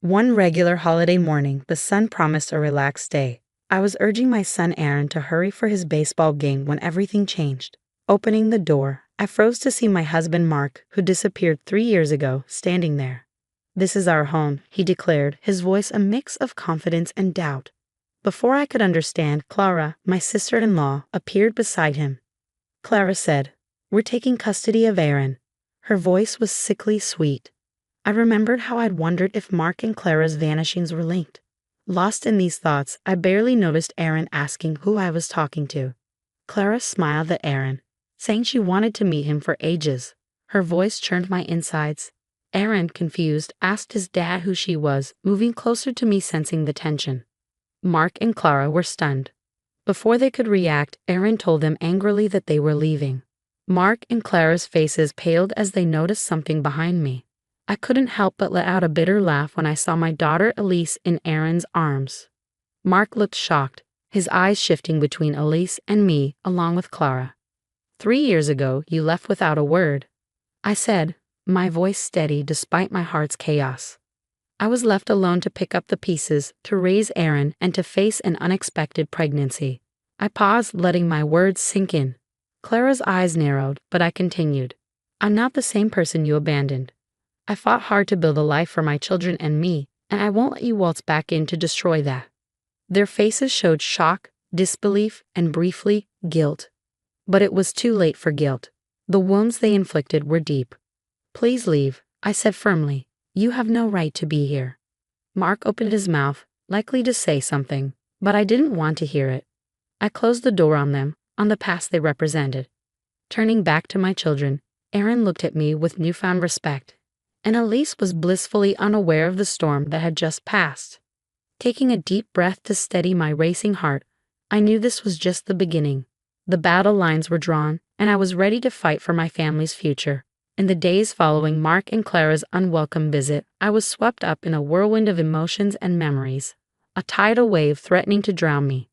One regular holiday morning, the sun promised a relaxed day. I was urging my son Aaron to hurry for his baseball game when everything changed. Opening the door, I froze to see my husband Mark, who disappeared 3 years ago, standing there. "This is our home," he declared, his voice a mix of confidence and doubt. Before I could understand, Clara, my sister-in-law, appeared beside him. Clara said, "We're taking custody of Aaron." Her voice was sickly sweet. I remembered how I'd wondered if Mark and Clara's vanishings were linked. Lost in these thoughts, I barely noticed Aaron asking who I was talking to. Clara smiled at Aaron, saying she wanted to meet him for ages. Her voice churned my insides. Aaron, confused, asked his dad who she was, moving closer to me, sensing the tension. Mark and Clara were stunned. Before they could react, Aaron told them angrily that they were leaving. Mark and Clara's faces paled as they noticed something behind me. I couldn't help but let out a bitter laugh when I saw my daughter Elise in Aaron's arms. Mark looked shocked, his eyes shifting between Elise and me, along with Clara. 3 years ago, you left without a word," I said, my voice steady despite my heart's chaos. I was left alone to pick up the pieces, to raise Aaron, and to face an unexpected pregnancy. I paused, letting my words sink in. Clara's eyes narrowed, but I continued. "I'm not the same person you abandoned. I fought hard to build a life for my children and me, and I won't let you waltz back in to destroy that." Their faces showed shock, disbelief, and briefly, guilt. But it was too late for guilt. The wounds they inflicted were deep. "Please leave," I said firmly. "You have no right to be here." Mark opened his mouth, likely to say something, but I didn't want to hear it. I closed the door on them, on the past they represented. Turning back to my children, Aaron looked at me with newfound respect, and Elise was blissfully unaware of the storm that had just passed. Taking a deep breath to steady my racing heart, I knew this was just the beginning. The battle lines were drawn, and I was ready to fight for my family's future. In the days following Mark and Clara's unwelcome visit, I was swept up in a whirlwind of emotions and memories, a tidal wave threatening to drown me.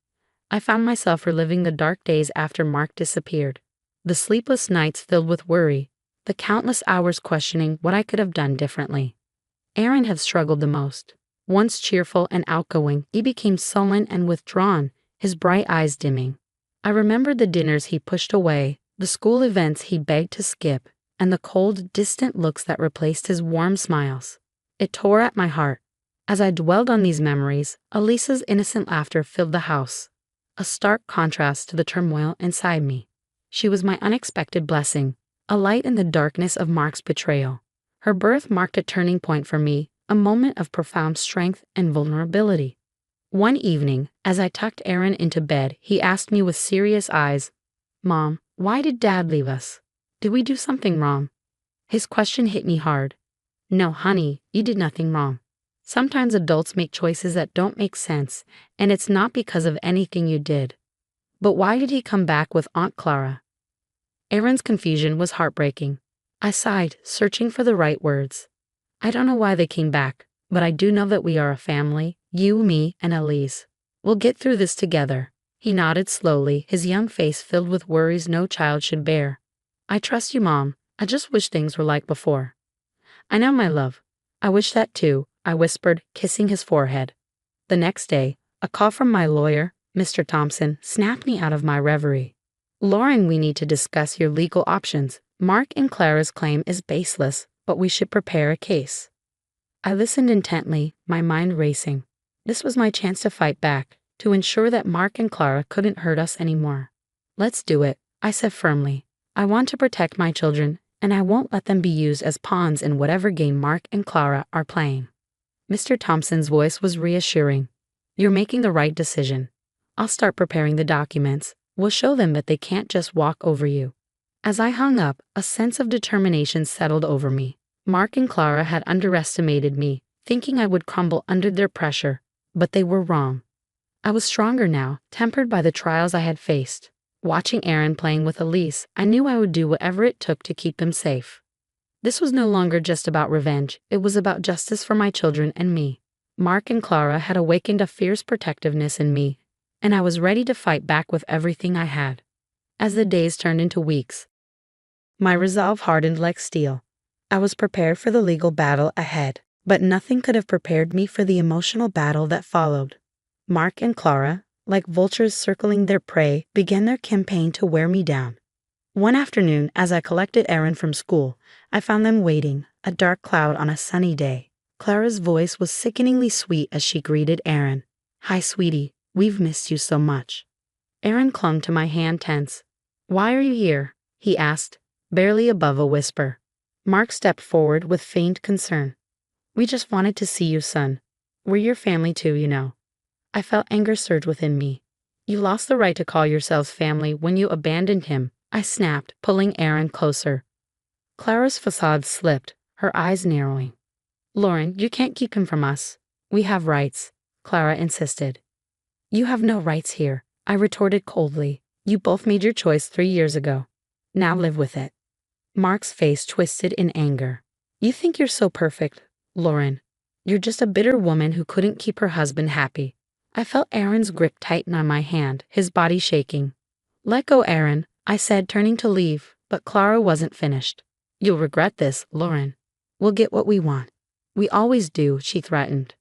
I found myself reliving the dark days after Mark disappeared, the sleepless nights filled with worry, the countless hours questioning what I could have done differently. Aaron had struggled the most. Once cheerful and outgoing, he became sullen and withdrawn, his bright eyes dimming. I remembered the dinners he pushed away, the school events he begged to skip, and the cold, distant looks that replaced his warm smiles. It tore at my heart. As I dwelled on these memories, Elisa's innocent laughter filled the house, a stark contrast to the turmoil inside me. She was my unexpected blessing, a light in the darkness of Mark's betrayal. Her birth marked a turning point for me, a moment of profound strength and vulnerability. One evening, as I tucked Aaron into bed, he asked me with serious eyes, "Mom, why did Dad leave us? Did we do something wrong?" His question hit me hard. "No, honey, you did nothing wrong. Sometimes adults make choices that don't make sense, and it's not because of anything you did." But why did he come back with Aunt Clara? Aaron's confusion was heartbreaking. I sighed, searching for the right words. "I don't know why they came back, but I do know that we are a family, you, me, and Elise. We'll get through this together." He nodded slowly, his young face filled with worries no child should bear. "I trust you, Mom. I just wish things were like before." "I know, my love. I wish that too," I whispered, kissing his forehead. The next day, a call from my lawyer, Mr. Thompson, snapped me out of my reverie. "Lauren, we need to discuss your legal options. Mark and Clara's claim is baseless, but we should prepare a case." I listened intently, my mind racing. This was my chance to fight back, to ensure that Mark and Clara couldn't hurt us anymore. "Let's do it," I said firmly. "I want to protect my children, and I won't let them be used as pawns in whatever game Mark and Clara are playing." Mr. Thompson's voice was reassuring. "You're making the right decision. I'll start preparing the documents. We'll show them that they can't just walk over you." As I hung up, a sense of determination settled over me. Mark and Clara had underestimated me, thinking I would crumble under their pressure, but they were wrong. I was stronger now, tempered by the trials I had faced. Watching Aaron playing with Elise, I knew I would do whatever it took to keep them safe. This was no longer just about revenge, it was about justice for my children and me. Mark and Clara had awakened a fierce protectiveness in me, and I was ready to fight back with everything I had. As the days turned into weeks, my resolve hardened like steel. I was prepared for the legal battle ahead, But nothing could have prepared me for the emotional battle that followed. Mark and Clara, like vultures circling their prey, began their campaign to wear me down. One afternoon, as I collected Aaron from school, I found them waiting, a dark cloud on a sunny day. Clara's voice was sickeningly sweet as she greeted Aaron. "Hi, sweetie. We've missed you so much." Aaron clung to my hand tense. "Why are you here?" he asked, barely above a whisper. Mark stepped forward with feigned concern. "We just wanted to see you, son. We're your family too, you know." I felt anger surge within me. "You lost the right to call yourselves family when you abandoned him," I snapped, pulling Aaron closer. Clara's facade slipped, her eyes narrowing. "Lauren, you can't keep him from us. We have rights," Clara insisted. "You have no rights here," I retorted coldly. "You both made your choice 3 years ago. Now live with it." Mark's face twisted in anger. "You think you're so perfect, Lauren. You're just a bitter woman who couldn't keep her husband happy." I felt Aaron's grip tighten on my hand, his body shaking. "Let go, Aaron," I said, turning to leave, but Clara wasn't finished. "You'll regret this, Lauren. We'll get what we want. We always do," she threatened.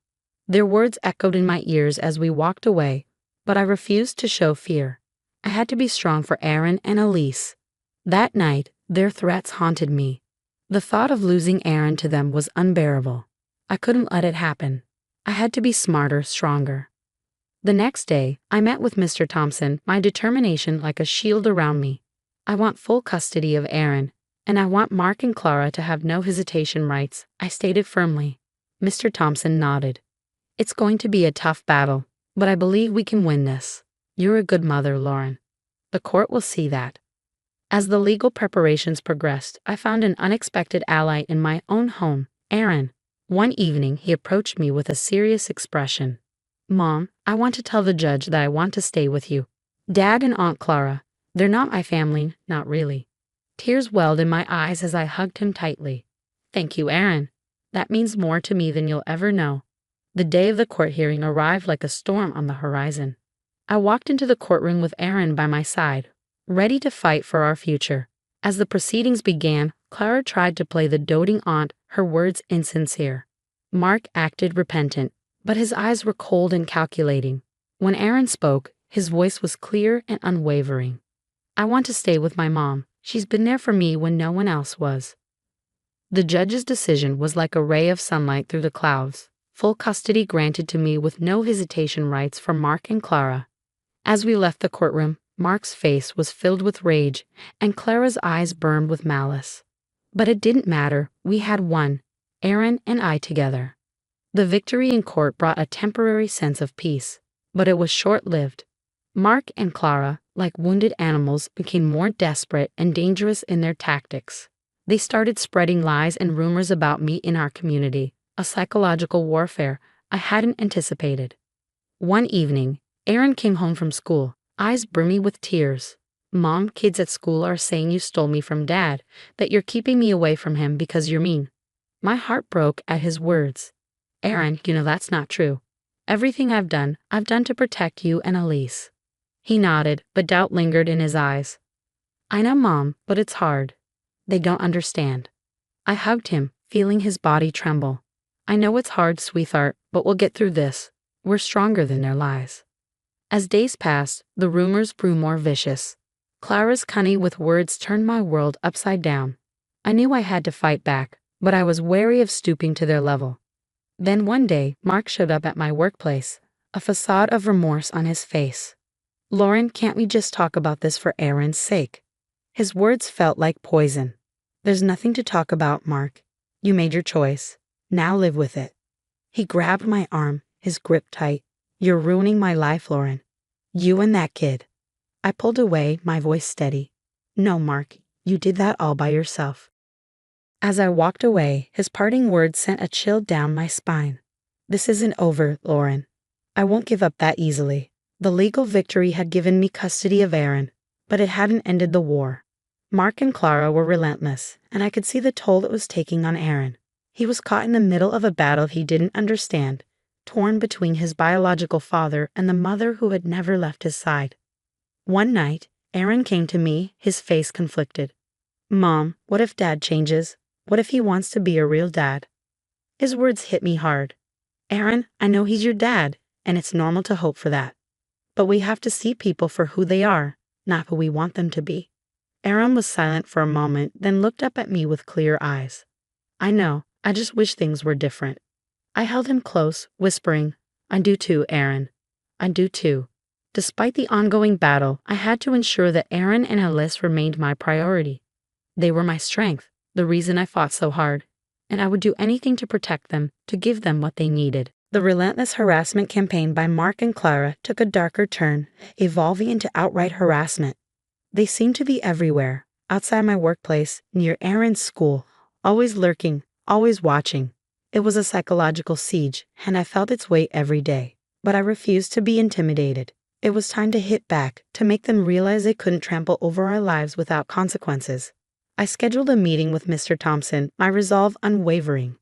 Their words echoed in my ears as we walked away, but I refused to show fear. I had to be strong for Aaron and Elise. That night, their threats haunted me. The thought of losing Aaron to them was unbearable. I couldn't let it happen. I had to be smarter, stronger. The next day, I met with Mr. Thompson, my determination like a shield around me. "I want full custody of Aaron, and I want Mark and Clara to have no hesitation rights," I stated firmly. Mr. Thompson nodded. "It's going to be a tough battle, but I believe we can win this. You're a good mother, Lauren. The court will see that." As the legal preparations progressed, I found an unexpected ally in my own home, Aaron. One evening, he approached me with a serious expression. "Mom, I want to tell the judge that I want to stay with you. Dad and Aunt Clara, they're not my family, not really." Tears welled in my eyes as I hugged him tightly. "Thank you, Aaron. That means more to me than you'll ever know." The day of the court hearing arrived like a storm on the horizon. I walked into the courtroom with Aaron by my side, ready to fight for our future. As the proceedings began, Clara tried to play the doting aunt, her words insincere. Mark acted repentant, but his eyes were cold and calculating. When Aaron spoke, his voice was clear and unwavering. "I want to stay with my mom. She's been there for me when no one else was." The judge's decision was like a ray of sunlight through the clouds. Full custody granted to me with no hesitation rights for Mark and Clara. As we left the courtroom, Mark's face was filled with rage, and Clara's eyes burned with malice. But it didn't matter. We had won, Aaron and I together. The victory in court brought a temporary sense of peace, but it was short-lived. Mark and Clara, like wounded animals, became more desperate and dangerous in their tactics. They started spreading lies and rumors about me in our community, a psychological warfare I hadn't anticipated. One evening, Aaron came home from school, eyes brimming with tears. "Mom, kids at school are saying you stole me from Dad, that you're keeping me away from him because you're mean." My heart broke at his words. "Aaron, you know that's not true. Everything I've done to protect you and Elise." He nodded, but doubt lingered in his eyes. "I know, Mom, but it's hard. They don't understand." I hugged him, feeling his body tremble. "I know it's hard, sweetheart, but we'll get through this. We're stronger than their lies." As days passed, the rumors grew more vicious. Clara's cunning with words turned my world upside down. I knew I had to fight back, but I was wary of stooping to their level. Then one day, Mark showed up at my workplace, a facade of remorse on his face. "Lauren, can't we just talk about this for Aaron's sake?" His words felt like poison. "There's nothing to talk about, Mark. You made your choice. Now live with it." He grabbed my arm, his grip tight. "You're ruining my life, Lauren. You and that kid." I pulled away, my voice steady. "No, Mark, you did that all by yourself." As I walked away, his parting words sent a chill down my spine. "This isn't over, Lauren. I won't give up that easily." The legal victory had given me custody of Aaron, but it hadn't ended the war. Mark and Clara were relentless, and I could see the toll it was taking on Aaron. He was caught in the middle of a battle he didn't understand, torn between his biological father and the mother who had never left his side. One night, Aaron came to me, his face conflicted. "Mom, what if Dad changes? What if he wants to be a real dad?" His words hit me hard. Aaron, I know he's your dad, and it's normal to hope for that. But we have to see people for who they are, not who we want them to be. Aaron was silent for a moment, then looked up at me with clear eyes. I know, I just wish things were different. I held him close, whispering, I do too, Aaron. I do too. Despite the ongoing battle, I had to ensure that Aaron and Alice remained my priority. They were my strength, the reason I fought so hard, and I would do anything to protect them, to give them what they needed. The relentless harassment campaign by Mark and Clara took a darker turn, evolving into outright harassment. They seemed to be everywhere, outside my workplace, near Aaron's school, always lurking, always watching. It was a psychological siege, and I felt its weight every day. But I refused to be intimidated. It was time to hit back, to make them realize they couldn't trample over our lives without consequences. I scheduled a meeting with Mr. Thompson, my resolve unwavering.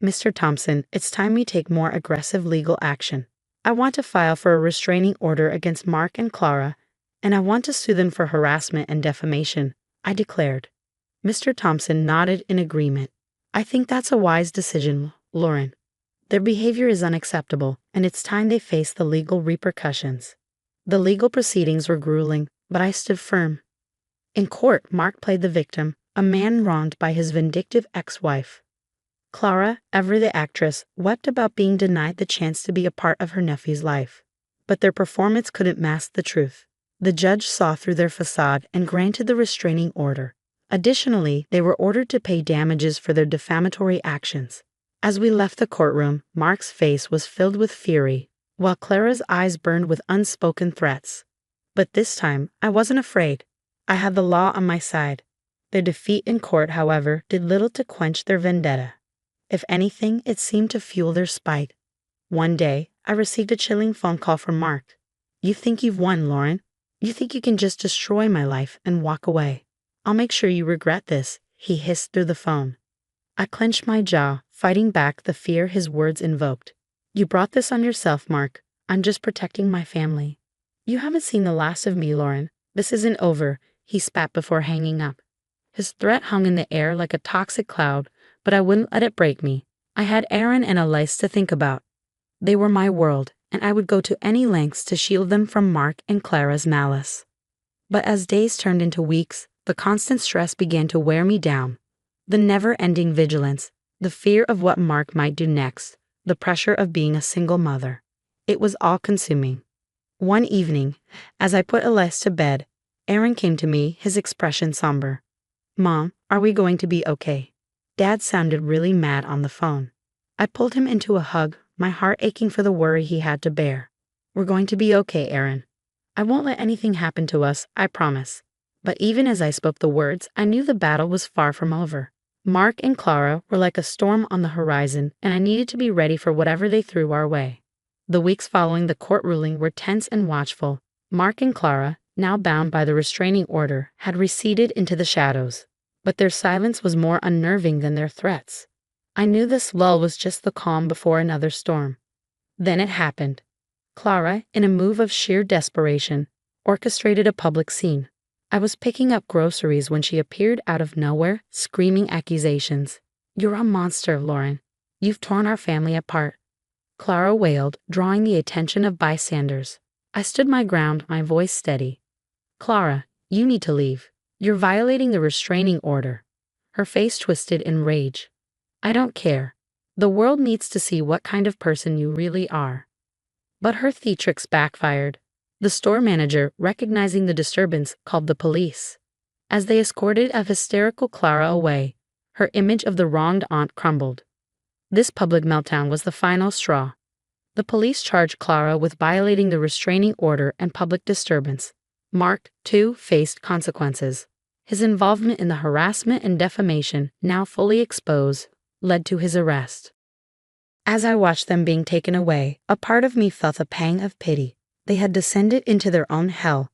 Mr. Thompson, it's time we take more aggressive legal action. I want to file for a restraining order against Mark and Clara, and I want to sue them for harassment and defamation, I declared. Mr. Thompson nodded in agreement. I think that's a wise decision, Lauren. Their behavior is unacceptable, and it's time they face the legal repercussions. The legal proceedings were grueling, but I stood firm. In court, Mark played the victim, a man wronged by his vindictive ex-wife. Clara, ever the actress, wept about being denied the chance to be a part of her nephew's life. But their performance couldn't mask the truth. The judge saw through their facade and granted the restraining order. Additionally, they were ordered to pay damages for their defamatory actions. As we left the courtroom, Mark's face was filled with fury, while Clara's eyes burned with unspoken threats. But this time, I wasn't afraid. I had the law on my side. Their defeat in court, however, did little to quench their vendetta. If anything, it seemed to fuel their spite. One day, I received a chilling phone call from Mark. You think you've won, Lauren? You think you can just destroy my life and walk away? I'll make sure you regret this, he hissed through the phone. I clenched my jaw, fighting back the fear his words invoked. You brought this on yourself, Mark. I'm just protecting my family. You haven't seen the last of me, Lauren. This isn't over, he spat before hanging up. His threat hung in the air like a toxic cloud, but I wouldn't let it break me. I had Aaron and Alice to think about. They were my world, and I would go to any lengths to shield them from Mark and Clara's malice. But as days turned into weeks, the constant stress began to wear me down. The never-ending vigilance, the fear of what Mark might do next, the pressure of being a single mother. It was all-consuming. One evening, as I put Alice to bed, Aaron came to me, his expression somber. Mom, are we going to be okay? Dad sounded really mad on the phone. I pulled him into a hug, my heart aching for the worry he had to bear. We're going to be okay, Aaron. I won't let anything happen to us, I promise. But even as I spoke the words, I knew the battle was far from over. Mark and Clara were like a storm on the horizon, and I needed to be ready for whatever they threw our way. The weeks following the court ruling were tense and watchful. Mark and Clara, now bound by the restraining order, had receded into the shadows. But their silence was more unnerving than their threats. I knew this lull was just the calm before another storm. Then it happened. Clara, in a move of sheer desperation, orchestrated a public scene. I was picking up groceries when she appeared out of nowhere, screaming accusations. You're a monster, Lauren. You've torn our family apart. Clara wailed, drawing the attention of bystanders. I stood my ground, my voice steady. Clara, you need to leave. You're violating the restraining order. Her face twisted in rage. I don't care. The world needs to see what kind of person you really are. But her theatrics backfired. The store manager, recognizing the disturbance, called the police. As they escorted a hysterical Clara away, her image of the wronged aunt crumbled. This public meltdown was the final straw. The police charged Clara with violating the restraining order and public disturbance. Mark, too, faced consequences. His involvement in the harassment and defamation, now fully exposed, led to his arrest. As I watched them being taken away, a part of me felt a pang of pity. They had descended into their own hell,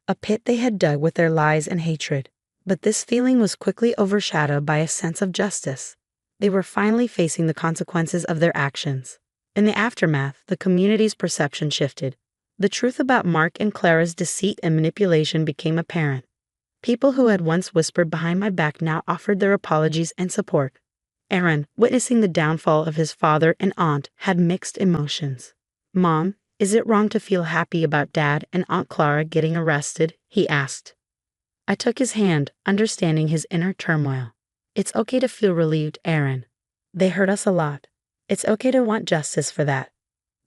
a pit they had dug with their lies and hatred. But this feeling was quickly overshadowed by a sense of justice. They were finally facing the consequences of their actions. In the aftermath, the community's perception shifted. The truth about Mark and Clara's deceit and manipulation became apparent. People who had once whispered behind my back now offered their apologies and support. Aaron, witnessing the downfall of his father and aunt, had mixed emotions. "Mom, is it wrong to feel happy about Dad and Aunt Clara getting arrested?" he asked. I took his hand, understanding his inner turmoil. "It's okay to feel relieved, Aaron. They hurt us a lot. It's okay to want justice for that."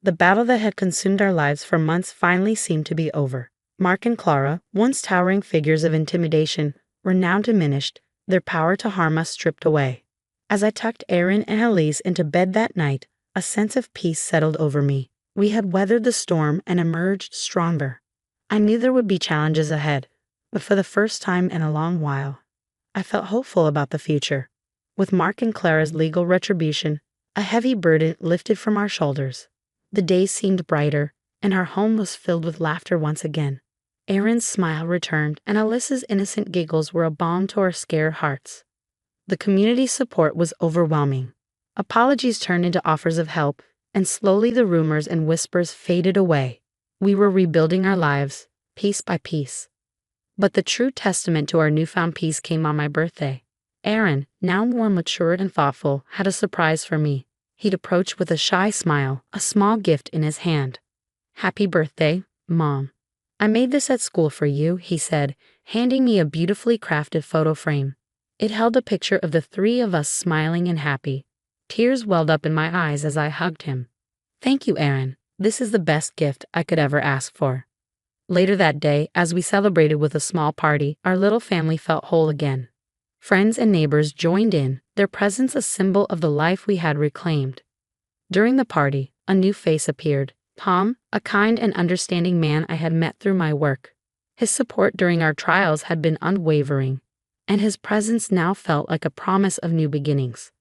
The battle that had consumed our lives for months finally seemed to be over. Mark and Clara, once towering figures of intimidation, were now diminished, their power to harm us stripped away. As I tucked Aaron and Elise into bed that night, a sense of peace settled over me. We had weathered the storm and emerged stronger. I knew there would be challenges ahead, but for the first time in a long while, I felt hopeful about the future. With Mark and Clara's legal retribution, a heavy burden lifted from our shoulders. The days seemed brighter, and our home was filled with laughter once again. Aaron's smile returned, and Alyssa's innocent giggles were a balm to our scared hearts. The community support was overwhelming. Apologies turned into offers of help, and slowly the rumors and whispers faded away. We were rebuilding our lives, piece by piece. But the true testament to our newfound peace came on my birthday. Aaron, now more matured and thoughtful, had a surprise for me. He'd approach with a shy smile, a small gift in his hand. "Happy birthday, Mom. I made this at school for you," he said, handing me a beautifully crafted photo frame. It held a picture of the three of us smiling and happy. Tears welled up in my eyes as I hugged him. "Thank you, Aaron. This is the best gift I could ever ask for." Later that day, as we celebrated with a small party, our little family felt whole again. Friends and neighbors joined in, their presence a symbol of the life we had reclaimed. During the party, a new face appeared. Tom, a kind and understanding man I had met through my work. His support during our trials had been unwavering, and his presence now felt like a promise of new beginnings.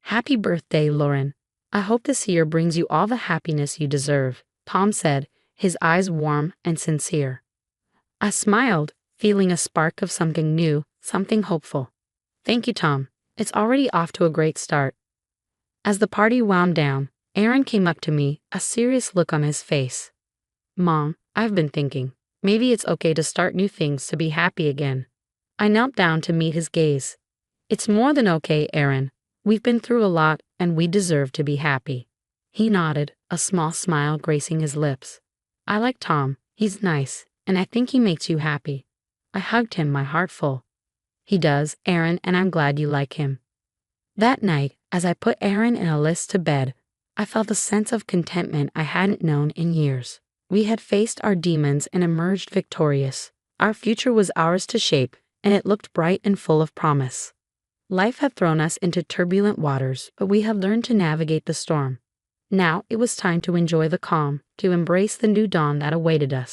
"Happy birthday, Lauren. I hope this year brings you all the happiness you deserve," Tom said, his eyes warm and sincere. I smiled, feeling a spark of something new, something hopeful. "Thank you, Tom. It's already off to a great start." As the party wound down, Aaron came up to me, a serious look on his face. "Mom, I've been thinking, maybe it's okay to start new things to be happy again." I knelt down to meet his gaze. "It's more than okay, Aaron. We've been through a lot, and we deserve to be happy." He nodded, a small smile gracing his lips. "I like Tom. He's nice, and I think he makes you happy." I hugged him, my heart full. "He does, Aaron, and I'm glad you like him." That night, as I put Aaron and Alyssa to bed, I felt a sense of contentment I hadn't known in years. We had faced our demons and emerged victorious. Our future was ours to shape, and it looked bright and full of promise. Life had thrown us into turbulent waters, but we had learned to navigate the storm. Now it was time to enjoy the calm, to embrace the new dawn that awaited us.